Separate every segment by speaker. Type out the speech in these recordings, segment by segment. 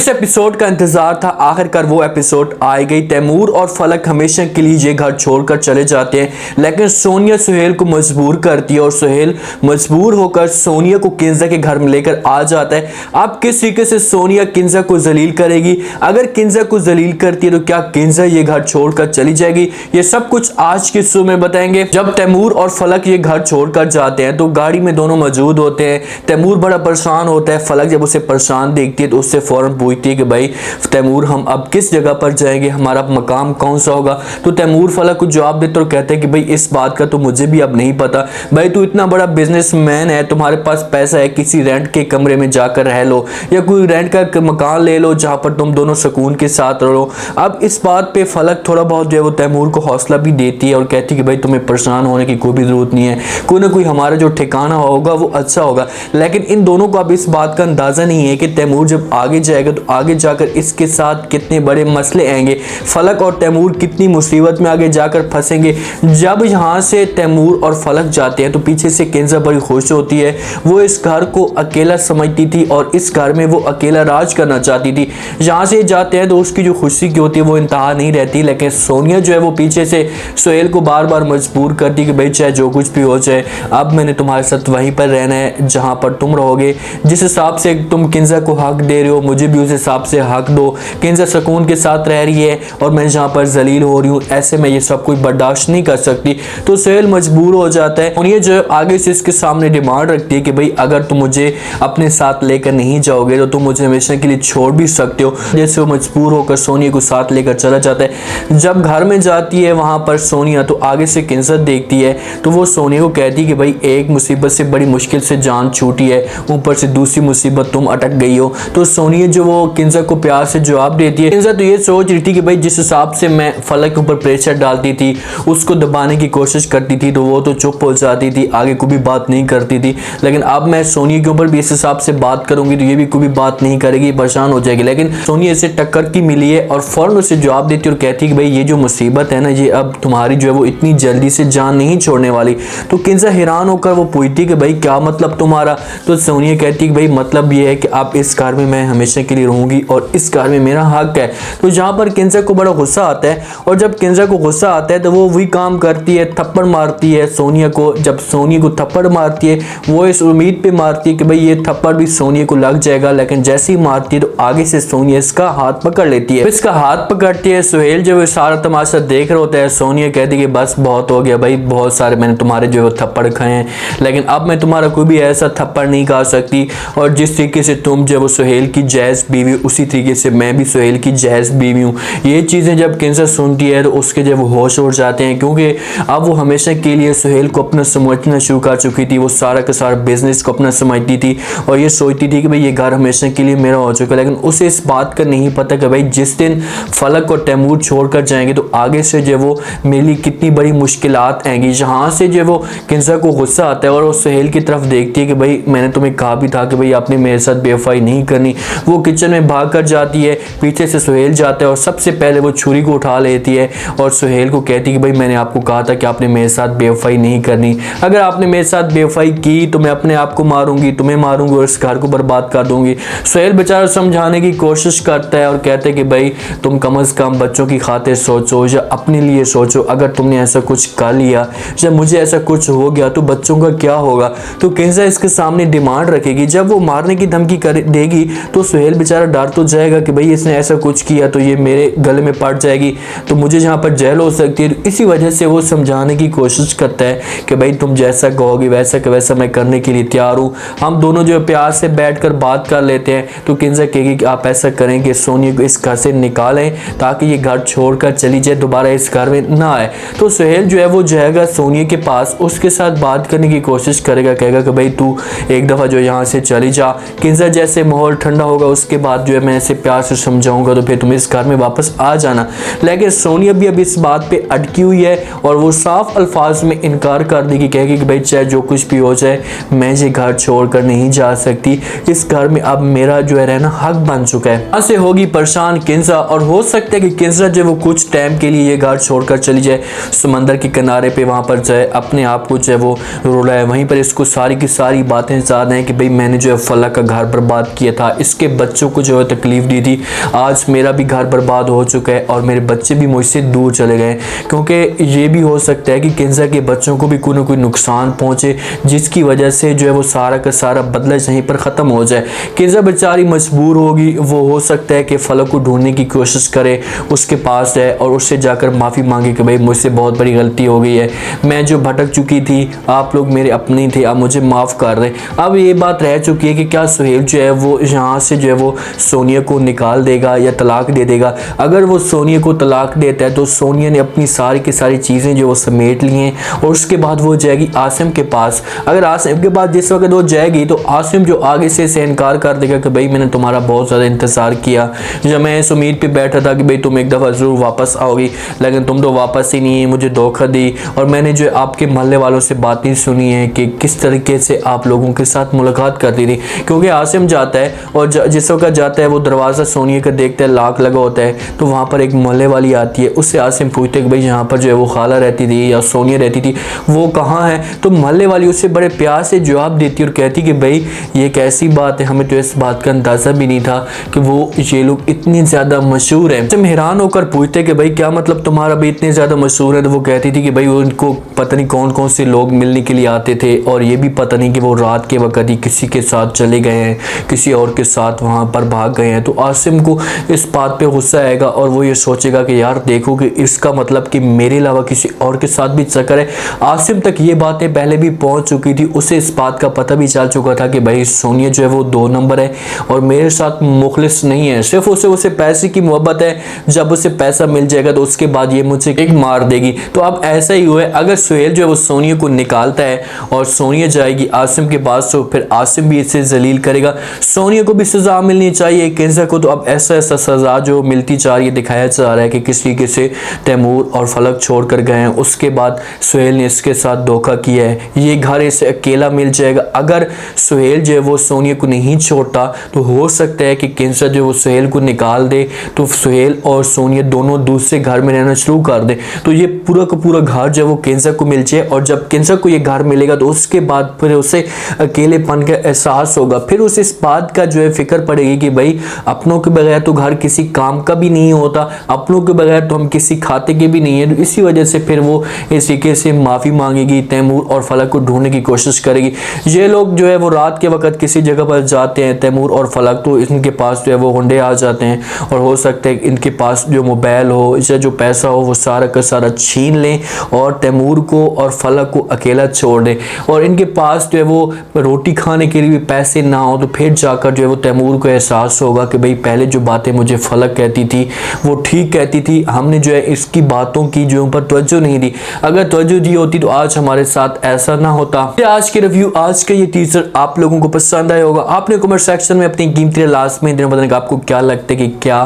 Speaker 1: इस एपिसोड का इंतजार था, आखिरकार वो एपिसोड आ गई। तैमूर और फलक हमेशा के लिए ये घर छोड़कर चले जाते हैं, लेकिन सोनिया सुहेल को मजबूर करती है और सुहेल मजबूर होकर सोनिया को किंजा के घर में लेकर आ जाता है। अब किस तरीके से सोनिया किंजा को जलील करेगी, अगर किंजा को जलील करती है तो क्या किंजा ये घर छोड़कर चली जाएगी, ये सब कुछ आज के शो में बताएंगे। जब तैमूर और फलक ये घर छोड़कर जाते हैं तो गाड़ी में दोनों मौजूद होते हैं। तैमूर बड़ा परेशान होता है, फलक जब उसे परेशान देखती है तो उससे फौरन पूछती है कि भाई तैमूर हम अब किस जगह पर जाएंगे, हमारा मकाम कौन सा होगा। तो तैमूर फलक को जवाब देते और कहते हैं कि भाई इस बात का तो मुझे भी अब नहीं पता, भाई तू इतना बड़ा बिजनेसमैन है, तुम्हारे पास पैसा है, किसी रेंट के कमरे में जाकर रह लो या कोई रेंट का मकान ले लो जहां पर तुम दोनों सुकून के साथ रहो। अब इस बात पे फलक थोड़ा बहुत जो है वो तैमूर को हौसला भी देती है और कहती है कि भाई तुम्हें परेशान होने की कोई भी जरूरत नहीं है, कोई ना कोई हमारा जो ठिकाना होगा वो अच्छा होगा। लेकिन इन दोनों को अब इस बात का अंदाजा नहीं है कि तैमूर जब आगे जाएगा तो आगे जाकर इसके साथ कितने बड़े मसले आएंगे, फलक और तैमूर कितनी मुसीबत में आगे जाकर फंसेंगे। जब यहाँ से तैमूर और फलक जाते हैं तो पीछे से किंजा बड़ी खुश होती है, वो इस घर को अकेला समझती थी और इस घर में वो अकेला राज करना चाहती थी। यहाँ से जाते हैं तो उसकी जो खुशी की होती है वो इंतहा नहीं रहती, लेकिन सोनिया जो है वो पीछे से सुहेल को बार बार मजबूर करती कि भाई चाहे जो कुछ भी हो जाए, अब मैंने तुम्हारे साथ वहीं पर रहना है जहाँ पर तुम रहोगे, जिस हिसाब से तुम किंजा को हक दे रहे हो मुझे भी उस हिसाब से हक दो। किंजा सुकून के साथ रह रही है और मैं जहाँ पर जलील हो रही हूँ, ऐसे में ये सब कुछ बर्दाश्त नहीं कर सकती। तो सुहेल मजबूर हो जाता है और ये जो आगे से इसके सामने डिमांड रखती है कि भाई अगर तुम मुझे अपने साथ लेकर नहीं जाओगे तो तुम मुझे हमेशा के लिए छोड़ भी सकते हो। जैसे वो मजबूर होकर सोनिया को साथ लेकर चला जाता है। जब घर में जाती है वहां पर सोनिया तो आगे से किंजा देखती है तो वो सोनिया को कहती है कि भाई एक मुसीबत से बड़ी मुश्किल से जान छूटी है, ऊपर से दूसरी मुसीबत तुम अटक गई हो। तो सोनिया जो वो किंजा को प्यार से जवाब देती है। किंजा तो ये सोच रही थी कि भाई जिस हिसाब से मैं फलक के ऊपर प्रेशर डालती थी, उसको दबाने की कोशिश करती थी तो वो तो चुप हो जाती थी, आगे कोई भी बात नहीं करती थी, लेकिन अब मैं सोनिया के ऊपर भी इस हिसाब से बात करूंगी तो ये भी कोई भी बात नहीं करेगी, परेशान हो जाएगी। लेकिन सोनिया इसे टक्कर की मिली है और फौरन उसे जवाब देती और कहती कि भाई ये जो मुसीबत है ना, ये अब तुम्हारी जो है वो इतनी जल्दी से जान नहीं छोड़ने वाली। तो किंजा हैरान होकर वो पूछती कि भाई क्या मतलब तुम्हारा। तो सोनिया कहती कि भाई मतलब ये है कि अब इस घर में मैं हमेशा के लिए रहूंगी और इस घर में मेरा हक है। तो जहां पर किंजा को बड़ा गुस्सा आता है और जब किंजा को गुस्सा आता है तो वो वही काम करती है, थप्पड़ मारती है सोनिया को। जब सोनिया को थप्पड़ मारती है वो इस उम्मीद पे मारती है कि भाई ये थप्पड़ भी सोनिया को लग जाएगा, लेकिन जैसे ही मारती है तो आगे से सोनिया इसका हाथ पकड़ लेती है। इसका हाथ पकड़ती है, सुहेल जो सारा तमाशा देख रहा होता है। सोनिया कहती है कि बस बहुत हो गया भाई, बहुत सारे मैंने तुम्हारे जो है थप्पड़ खाए हैं, लेकिन अब मैं तुम्हारा कोई भी ऐसा थप्पड़ नहीं खा सकती। और जिस तरीके से तुम जो वो सुहेल की जायज बीवी, उसी तरीके से मैं भी सुहेल की जायज बीवी हूँ। ये चीज़ें जब किंजा सुनती है तो उसके जब वो होश उड़ जाते हैं, क्योंकि अब वो हमेशा के लिए सुहेल को अपना समझना शुरू कर चुकी थी। वो सारा का सारा बिजनेस को अपना समझती थी और ये सोचती थी कि भाई ये घर हमेशा के लिए मेरा हो चुका है। लेकिन उसे इस बात का नहीं पता कि भाई जिस दिन फलक और तैमूर छोड़कर जाएंगे तो आगे से जो वो मेरे लिए कितनी बड़ी मुश्किलात आएंगी। जहाँ से जो वो किंजा को गुस्सा आता है और वो सुहेल की तरफ देखती है कि भाई मैंने तुम्हें कहा भी था कि भाई आपने मेरे साथ बेवफाई नहीं करनी। वो किचन में भाग कर जाती है, पीछे से सुहेल जाता है और सबसे पहले वो छुरी को उठा लेती है और सुहेल को कहती है कि भाई मैंने आपको कहा था कि आपने मेरे साथ बेवफाई नहीं करनी, अगर आपने मेरे साथ बेवफाई की तो मैं अपने आप को मारूंगी, तुम्हें मारूंगी और इस घर को बर्बाद कर दूंगी। सुहेल बेचारा समझाने की कोशिश करता है और कहते हैं कि भाई तुम कम से कम बच्चों की खातिर सोचो या अपने लिए सोचो, अगर तुमने ऐसा कुछ कर लिया या मुझे ऐसा कुछ हो गया तो बच्चों का क्या होगा। तो किंजा इसके सामने डिमांड रखेगी, जब वो मारने की धमकी देगी तो सुहेल बेचारा डर तो जाएगा कि भाई इसने ऐसा कुछ किया तो ये मेरे गले में पड़ जाएगी, तो मुझे जहाँ पर जेल हो सकती है। इसी वजह से वो समझाने की कोशिश करता है कि भाई तुम जैसा कहोगे वैसा का वैसा मैं करने के लिए तैयार हूँ, हम दोनों जो प्यार से बैठकर बात कर लेते हैं। तो किंजा कहेगी कि आप ऐसा करें कि सोनिया को इस घर से निकालें ताकि ये घर छोड़कर चली जाए, दोबारा इस घर में ना आए। तो सुहेल जो है वो जाएगा सोनिया के पास, उसके साथ बात करने की कोशिश करेगा, कहेगा कि भाई तू एक दफ़ा जो यहाँ से चली जा। किंजा जैसे माहौल ठंडा होगा उसके बाद जो है मैं ऐसे प्यार से समझाऊंगा तो फिर तुम इस घर में वापस आ जाना। लेकिन सोनिया भी अब इस बात पे अटकी हुई है और वो साफ अल्फाज में इनकार कर देगी, कहेगी कि भाई चाहे जो कुछ भी हो जाए मैं ये घर छोड़कर नहीं जा सकती, इस घर में अब मेरा जो है रहना हक बन चुका है। यहाँ से होगी परेशान किंजा और हो सकता है कि किंजा जो वो कुछ टाइम के लिए ये घर छोड़कर चली जाए, समंदर के किनारे पे वहाँ पर जाए, अपने आप को जो है वो रुलाए, वहीं पर इसको सारी की सारी बातें याद हैं कि भाई मैंने जो है फलक का घर बर्बाद किया था, इसके बच्चों को जो है तकलीफ़ दी थी, आज मेरा भी घर बर्बाद हो चुका है और मेरे बच्चे भी मुझसे दूर चले गए। क्योंकि ये भी हो सकता है कि किंजा के बच्चों को भी कोई ना कोई नुकसान पहुँचे, जिसकी वजह से जो है वो सारा का सारा बदला यहीं पर ख़त्म हो जाए। किंजा बेचारी मजबूर होगी, वो हो सकता है कि फलक को ढूंढने की कोशिश करे, उसके पास है और उससे जाकर माफ़ी मांगे कि भाई मुझसे बहुत बड़ी गलती हो गई है, मैं जो भटक चुकी थी, आप लोग मेरे अपने थे, आप मुझे माफ़ कर दें। अब ये बात रह चुकी है कि क्या सुहेल जो है वो यहाँ से जो है वो सोनिया को निकाल देगा या तलाक दे देगा। अगर वो सोनिया को तलाक देता है तो सोनिया ने अपनी सारी की सारी चीज़ें जो वो समेट ली हैं और उसके बाद वो जाएगी आसिम के पास। अगर आसिम के पास जिस वक्त वो जाएगी तो आसिम जो आगे से इनकार कर देगा कि भाई मैंने तुम्हारा बहुत ज़्यादा इंतज़ार किया, जब मैं इस उम्मीद पे बैठा था कि भाई तुम एक दफ़ा ज़रूर वापस आओगी, लेकिन तुम तो वापस ही नहीं, मुझे धोखा दी। और मैंने जो आपके मोहल्ले वालों से बातें सुनी हैं कि किस तरीके से आप लोगों के साथ मुलाकात करती थी। क्योंकि आसिम जाता है और जिस वक्त जाता है वो दरवाज़ा सोनिया का देखता है, लॉक लगा होता है, तो वहाँ पर एक मोहल्ले वाली आती है, उससे आसिम पूछते हैं कि भाई यहाँ पर जो है वो खाला रहती थी या सोनिया रहती थी, वो कहाँ है। तो मोहल्ले वाली उससे बड़े प्यार से जवाब देती है और कहती कि भाई ये कैसी बात है, हमें तो इस बात का अंदाज़ा भी नहीं था कि वो ये लोग इतने ज़्यादा मशहूर हैं। जब हैरान होकर पूछते कि भाई क्या मतलब तुम्हारा भी इतने ज़्यादा मशहूर है, तो वो कहती थी कि भाई उनको पता नहीं कौन कौन से लोग मिलने के लिए आते थे और ये भी पता नहीं कि वो रात के वक्त ही किसी के साथ चले गए हैं, किसी और के साथ वहाँ पर भाग गए हैं। तो आसिम को इस बात पे गुस्सा आएगा और वो ये सोचेगा कि यार देखो कि इसका मतलब कि मेरे अलावा किसी और के साथ भी चक्कर है। आसिम तक ये बातें पहले भी पहुँच चुकी थी, उसे इस बात का पता भी चल चुका था कि भाई सोनिया जो है वो 2 नंबर है और मेरे साथ मुखलिस नहीं है, सिर्फ उसे पैसे की मोहब्बत है। जब उसे पैसा मिल जाएगा तो उसके बाद ये मुझे एक मार देगी। तो अब ऐसा ही हुआ है, अगर सुहेल जो है वो सोनिया को निकालता है और सोनिया जाएगी आसिम के पास, तो फिर आसिम भी इसे जलील करेगा। सोनिया को भी सज़ा मिलनी चाहिए, किंजा को तो अब ऐसा सज़ा जो मिलती जा रही है, दिखाया जा रहा है कि किस तरीके से तैमूर और फलक छोड़ कर गए हैं, उसके बाद सुहेल ने इसके साथ धोखा किया है, ये घर इसे अकेला मिल जाएगा। अगर सुहेल जो है वो सोनिया को नहीं छोड़ता तो हो सकता है कि किंजा जो वो सुहेल को निकाल दे, तो सुहेल और सोनिया दोनों दूसरे घर में रहना शुरू कर दे, तो ये पूरा का पूरा घर जो है वो किंजा को मिल जाए। और जब किंजा को ये घर मिलेगा तो उसके बाद फिर उसे अकेलेपन का एहसास होगा, फिर उसे इस बात का जो है फिक्र पड़ेगी कि भाई अपनों के बगैर तो घर किसी काम का भी नहीं होता, अपनों के बगैर तो हम किसी खाते के भी नहीं है। तो इसी वजह से फिर वो इस तरीके से माफ़ी मांगेगी, तैमूर और फलक को ढूंढने की कोशिश करेगी। ये लोग जो है वो रात के वक्त किसी जगह पर जाते हैं, तैमूर और फलक, तो इनके पास जो है वो गुंडे आ जाते हैं और हो सकता है इनके पास जो मोबाइल हो या जो पैसा हो वो सारा का सारा छीन लें और तैमूर को और फलक को अकेला छोड़ दें। और इनके पास जो है वो रोटी खाने के लिए भी पैसे ना हो, तो फिर जाकर जो है वो तैमूर को एहसास होगा कि भाई पहले जो बातें मुझे फलक कहती थी वो ठीक कहती थी, हमने जो है इसकी बातों की जो ऊपर तवज्जो नहीं दी, अगर तवज्जो दी होती तो आज हमारे साथ ऐसा ना होता। आज के रिव्यू, आज का ये टीजर आप लोगों को पसंद आया होगा। आपने कमेंट सेक्शन में अपनी कीमती लास्ट में बताने का आपको क्या लगता है कि क्या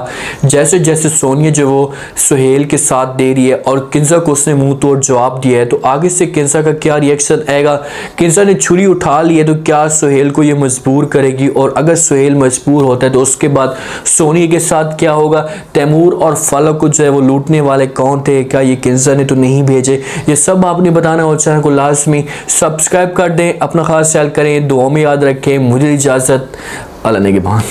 Speaker 1: जैसे जैसे सोनिया जो वो सुहेल के साथ दे रही है और किंजा को उसने मुंह तोड़ जवाब दिया है, तो आगे से किंजा का क्या रिएक्शन आएगा। किंजा ने छुरी उठा ली है तो क्या सुहेल को ये मजबूर करेगी, और अगर सुहेल मजबूर होता है तो उसके बाद सोनिया के साथ क्या होगा। तैमूर और फलक को जो है वो लूटने वाले कौन थे, क्या ये किंजा ने तो नहीं भेजे, ये सब आपने बताना और चैनल को लाजमी सब्सक्राइब कर दें। अपना खास ख्याल करें, दुआ में याद रखें। मुझे इजाज़त, अल्लाह ने के बाद।